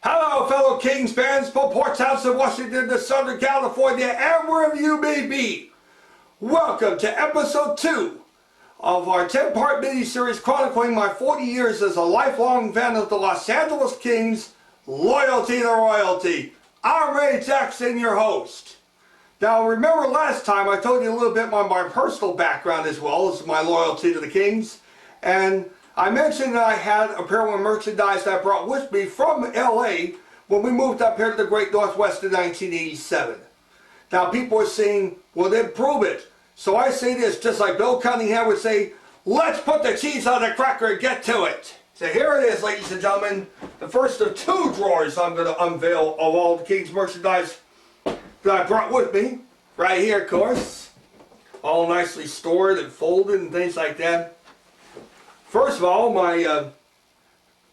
Hello, fellow Kings fans from Port Townsend, Washington to Southern California, and wherever you may be. Welcome to episode 2 of our 10-part mini-series chronicling my 40 years as a lifelong fan of the Los Angeles Kings, loyalty to royalty. I'm Ray Jackson, your host. Now, remember last time I told you a little bit about my personal background as well as my loyalty to the Kings, and I mentioned that I had apparel and merchandise that I brought with me from LA when we moved up here to the Great Northwest in 1987. Now people are saying, well then prove it. So I say this just like Bill Cunningham would say, let's put the cheese on the cracker and get to it. So here it is, ladies and gentlemen, the first of 2 drawers I'm going to unveil of all the Kings merchandise that I brought with me. Right here, of course. All nicely stored and folded and things like that. First of all, my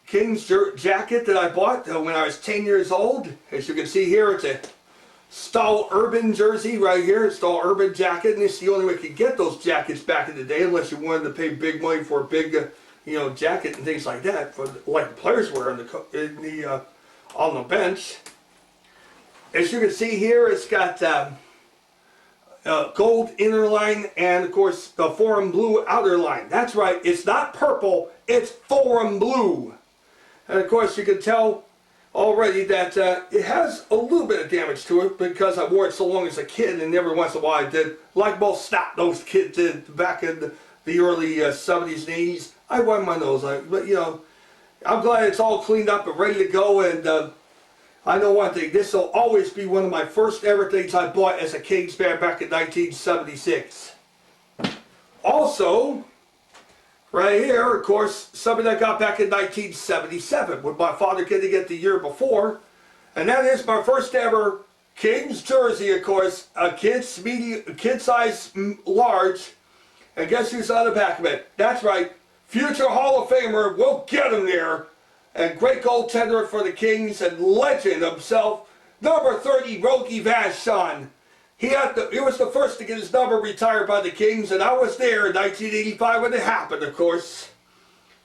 Kings jacket that I bought when I was 10 years old. As you can see here, it's a Stahl Urban jersey right here. It's Stahl Urban jacket, and it's the only way you could get those jackets back in the day, unless you wanted to pay big money for a big, jacket and things like that, for like the players wear on the bench. As you can see here, it's got gold inner line and of course the Forum blue outer line. That's right, it's not purple, it's Forum blue. And of course you can tell already that it has a little bit of damage to it because I wore it so long as a kid, and every once in a while I did, like most snot-nosed kids did back in the early 70s and 80s, I wipe my nose. But I'm glad it's all cleaned up and ready to go, and I know one thing, this will always be one of my first ever things I bought as a Kings fan back in 1976. Also, right here, of course, something I got back in 1977, with my father getting it the year before, and that is my first ever Kings jersey, of course, a kid size large, and guess who's on the back of it? That's right, future Hall of Famer, we'll get him there. And great goaltender for the Kings and legend himself, number 30, Rogie Vachon. He was the first to get his number retired by the Kings, and I was there in 1985 when it happened, of course.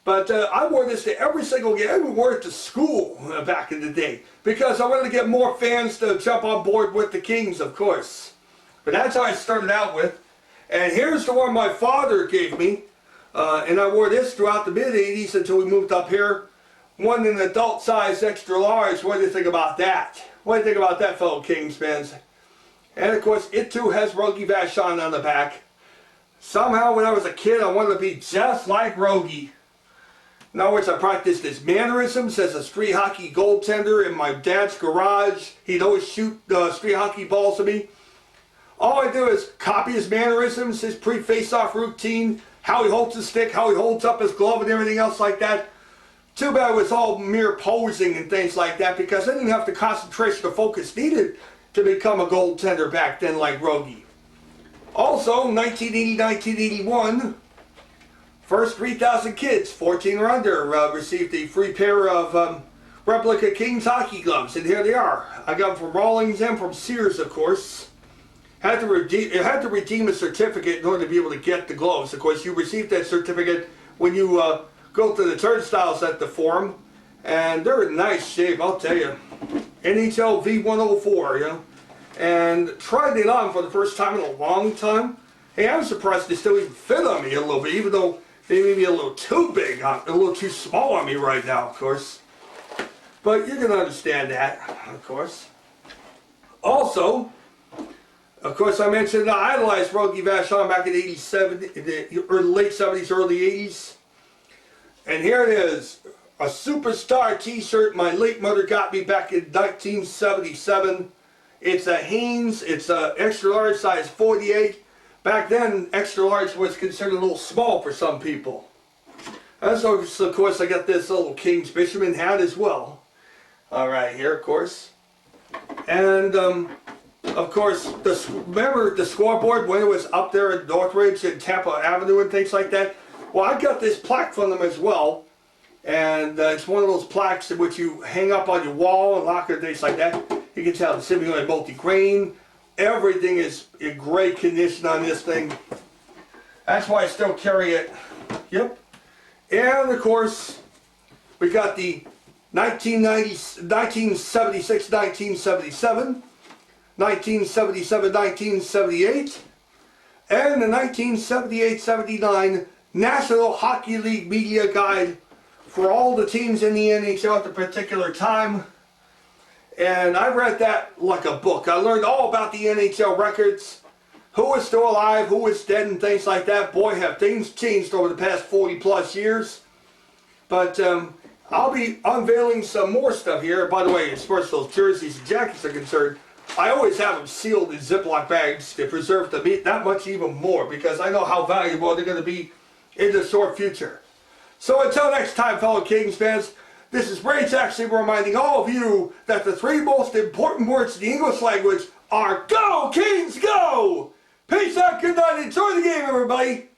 But I wore this to every single game. I even wore it to school back in the day because I wanted to get more fans to jump on board with the Kings, of course. But that's how I started out with. And here's the one my father gave me, and I wore this throughout the mid-80s until we moved up here. One in adult size extra large. What do you think about that? What do you think about that, fellow Kings fans? And of course, it too has Rogie Vachon on the back. Somehow when I was a kid, I wanted to be just like Rogie. In other words, I practiced his mannerisms as a street hockey goaltender in my dad's garage. He'd always shoot street hockey balls at me. All I do is copy his mannerisms, his pre-face-off routine, how he holds his stick, how he holds up his glove and everything else like that. Too bad it was all mere posing and things like that because I didn't have the concentration or focus needed to become a goaltender back then like Rogie. Also, 1980-1981, first 3,000 kids, 14 or under, received a free pair of replica Kings hockey gloves, and here they are. I got them from Rawlings and from Sears, of course. Had to redeem a certificate in order to be able to get the gloves. Of course, you received that certificate when you go to the turnstiles at the Forum, and they're in nice shape, I'll tell you. NHL V104, and tried it on for the first time in a long time. Hey, I'm surprised they still even fit on me a little bit, even though they may be a little too big, a little too small on me right now, of course. But you're going to understand that, of course. Also, of course, I mentioned I idolized Rogie Vachon back in '87, the late 70s, early 80s. And here it is, a superstar t-shirt my late mother got me back in 1977. It's a Hanes, it's a extra large size 48. Back then, extra large was considered a little small for some people. And so, of course, I got this little Kings fisherman hat as well. Right here, of course. And, of course, remember the scoreboard when it was up there at Northridge and Tampa Avenue and things like that? Well, I got this plaque from them as well, and it's one of those plaques in which you hang up on your wall and locker and things like that. You can tell it's simulated multi-grain. Everything is in great condition on this thing. That's why I still carry it. Yep. And of course, we got the 1976, 1977, 1977, 1978, and the 1978-79 National Hockey League Media Guide for all the teams in the NHL at the particular time. And I read that like a book. I learned all about the NHL records, who is still alive, who is dead, and things like that. Boy, have things changed over the past 40 plus years. But I'll be unveiling some more stuff here. By the way, as far as those jerseys and jackets are concerned, I always have them sealed in Ziploc bags to preserve the meat that much even more, because I know how valuable they're going to be in the short future. So until next time, fellow Kings fans, this is Ray Jackson reminding all of you that the three most important words in the English language are Go Kings Go! Peace out, good night, enjoy the game everybody!